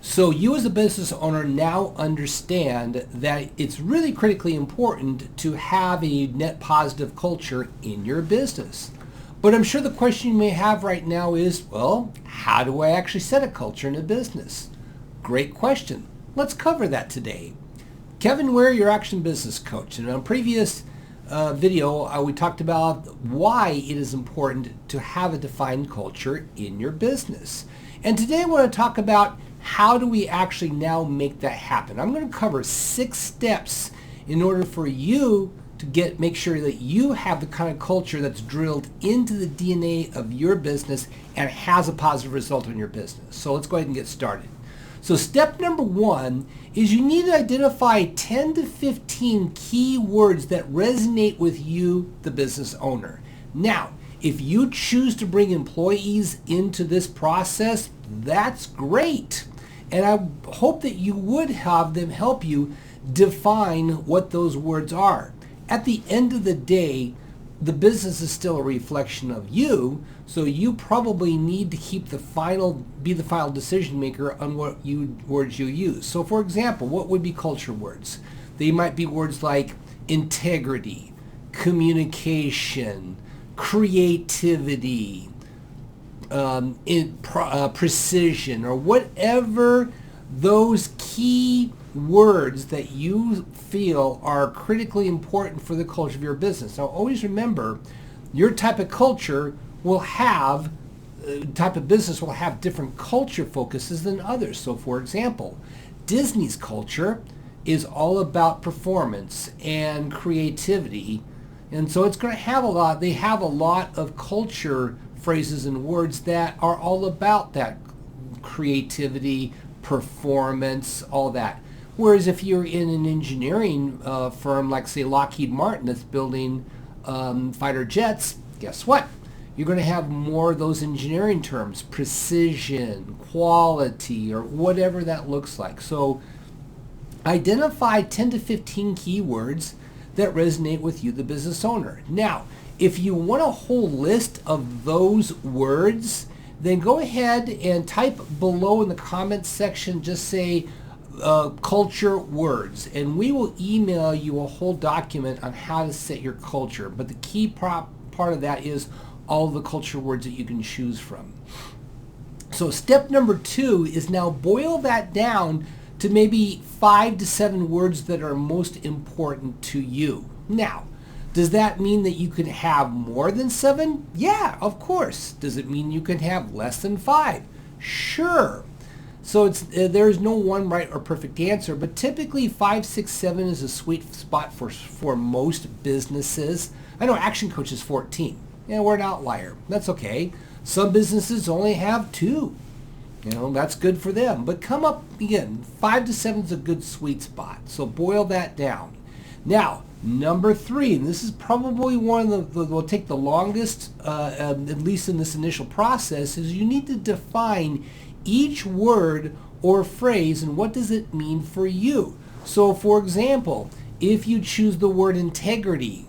So you as a business owner now understand that it's really critically important to have a net positive culture in your business. But I'm sure the question you may have right now is, well, how do I actually set a culture in a business? Great question. Let's cover that today. Kevin Ware, your Action Business Coach. And on a previous video, we talked about why it is important to have a defined culture in your business. And today I want to talk about how do we actually now make that happen. I'm going to cover 6 steps in order for you to make sure that you have the kind of culture that's drilled into the DNA of your business and has a positive result on your business. So let's go ahead and get started. So step number 1 is you need to identify 10 to 15 key words that resonate with you, the business owner. Now, if you choose to bring employees into this process, that's great. And I hope that you would have them help you define what those words are. At the end of the day, the business is still a reflection of you, so you probably need to be the final decision maker on what words you use. So for example, what would be culture words? They might be words like integrity, communication, creativity, precision, or whatever those key words that you feel are critically important for the culture of your business. Now always remember, your type of culture will have, type of business will have different culture focuses than others. So for example, Disney's culture is all about performance and creativity. And so it's going to have they have a lot of culture phrases and words that are all about that creativity, performance, all that. Whereas if you're in an engineering firm like say Lockheed Martin that's building fighter jets, guess what? You're going to have more of those engineering terms, precision, quality, or whatever that looks like. So identify 10 to 15 keywords that resonate with you, the business owner. Now, if you want a whole list of those words, then go ahead and type below in the comments section, just say culture words, and we will email you a whole document on how to set your culture. But the key part of that is all the culture words that you can choose from. So step number 2 is now boil that down to maybe 5 to 7 words that are most important to you. Now, does that mean that you can have more than 7? Yeah, of course. Does it mean you can have less than 5? Sure. So there's no one right or perfect answer, but typically 5, 6, 7 is a sweet spot for most businesses. I know Action Coach is 14. Yeah, we're an outlier. That's okay. Some businesses only have 2. That's good for them. But come up again, 5 to 7 is a good sweet spot. So boil that down. Now, number 3, and this is probably one of the will take the longest, at least in this initial process, is you need to define each word or phrase and what does it mean for you. So for example, if you choose the word integrity,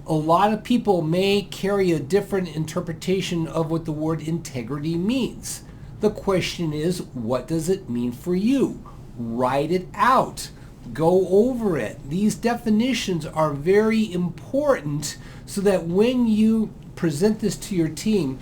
a lot of people may carry a different interpretation of what the word integrity means. The question is, what does it mean for you? Write it out. Go over it. These definitions are very important so that when you present this to your team,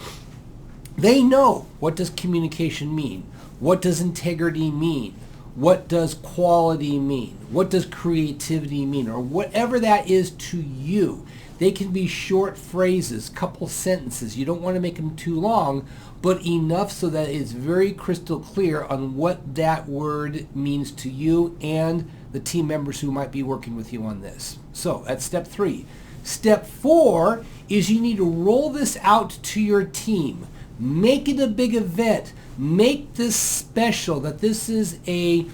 they know, what does communication mean? What does integrity mean? What does quality mean? What does creativity mean? Or whatever that is to you. They can be short phrases, couple sentences. You don't want to make them too long, but enough so that it's very crystal clear on what that word means to you and the team members who might be working with you on this. So that's step 3. Step 4 is you need to roll this out to your team. Make it a big event. Make this special, that this is a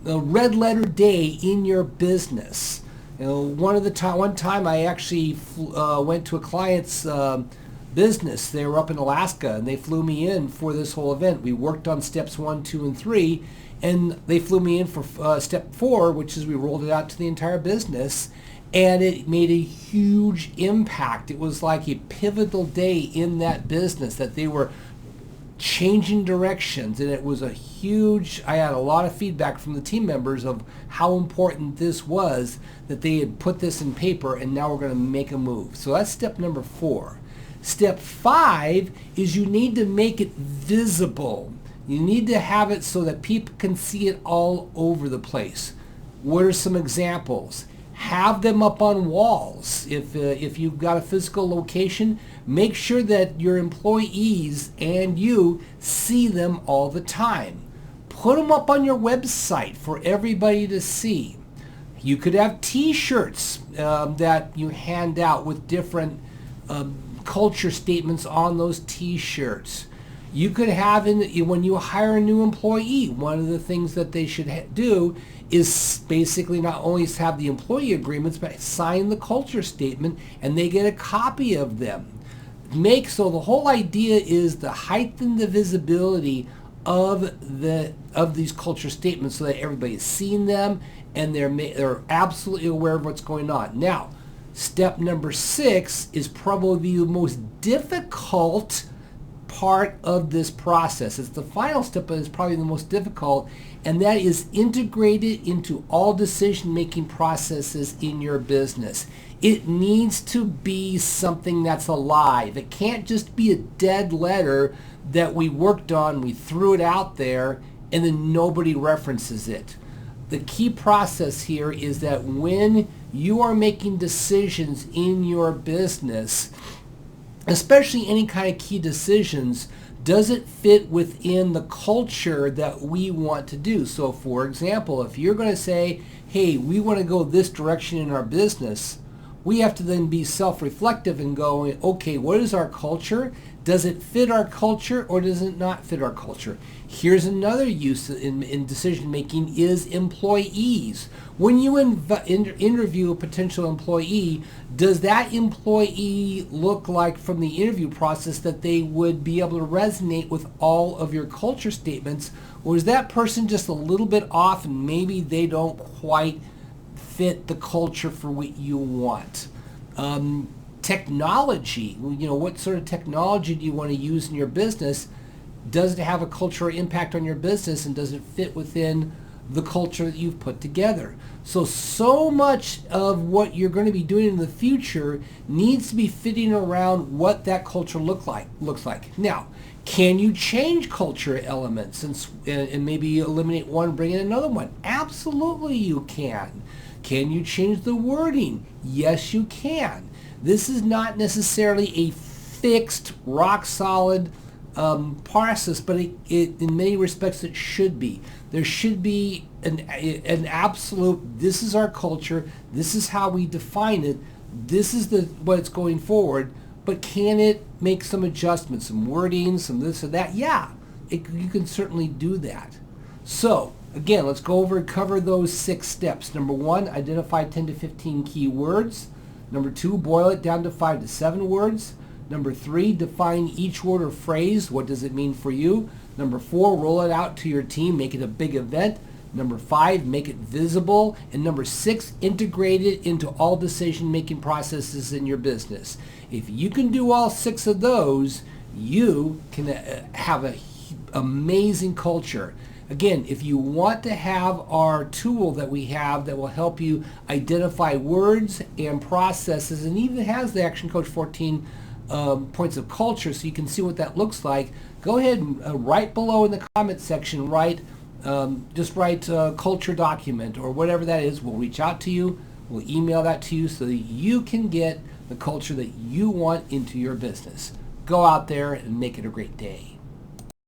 red letter day in your business. One time I actually went to a client's business. They were up in Alaska and they flew me in for this whole event. We worked on steps 1, 2, and 3, and they flew me in for step 4, which is we rolled it out to the entire business. And it made a huge impact. It was like a pivotal day in that business that they were changing directions, and it was I had a lot of feedback from the team members of how important this was, that they had put this in paper and now we're going to make a move. So that's step number 4. Step 5 is you need to make it visible. You need to have it so that people can see it all over the place. What are some examples? Have them up on walls. If you've got a physical location, make sure that your employees and you see them all the time. Put them up on your website for everybody to see. You could have t-shirts that you hand out with different culture statements on those t-shirts. You could have, when you hire a new employee, one of the things that they should do is basically not only have the employee agreements, but sign the culture statement, and they get a copy of them. So the whole idea is to heighten the visibility of these culture statements so that everybody's seen them and they're absolutely aware of what's going on. Now, step number 6 is probably the most difficult part of this process. It's the final step, but it's probably the most difficult, and that is integrated into all decision-making processes in your business. It needs to be something that's alive. It can't just be a dead letter that we worked on, we threw it out there, and then nobody references it. The key process here is that when you are making decisions in your business, especially any kind of key decisions, does it fit within the culture that we want to do? So for example, if you're going to say, hey, we want to go this direction in our business, we have to then be self-reflective and go, okay, what is our culture? Does it fit our culture or does it not fit our culture? Here's another use in decision making is employees. When you interview a potential employee, does that employee look like from the interview process that they would be able to resonate with all of your culture statements, or is that person just a little bit off and maybe they don't quite fit the culture for what you want? Technology, what sort of technology do you want to use in your business? Does it have a cultural impact on your business, and does it fit within the culture that you've put together? So much of what you're going to be doing in the future needs to be fitting around what that culture looks like. Now, can you change culture elements and maybe eliminate one, bring in another one? Absolutely you can. Can you change the wording? Yes, you can. This is not necessarily a fixed, rock-solid process, but it in many respects it should be. There should be an absolute, this is our culture, this is how we define it, this is what it's going forward, but can it make some adjustments, some wording, some this or that? Yeah, you can certainly do that. So, again, let's go over and cover those 6 steps. Number 1, identify 10 to 15 key words. Number 2, boil it down to 5 to 7 words. Number 3, define each word or phrase. What does it mean for you? Number 4, roll it out to your team. Make it a big event. Number 5, make it visible. And number 6, integrate it into all decision-making processes in your business. If you can do all 6 of those, you can have an amazing culture. Again, if you want to have our tool that we have that will help you identify words and processes, and even has the Action Coach 14 points of culture so you can see what that looks like, go ahead and right below in the comment section, just write culture document or whatever that is. We'll reach out to you. We'll email that to you so that you can get the culture that you want into your business. Go out there and make it a great day.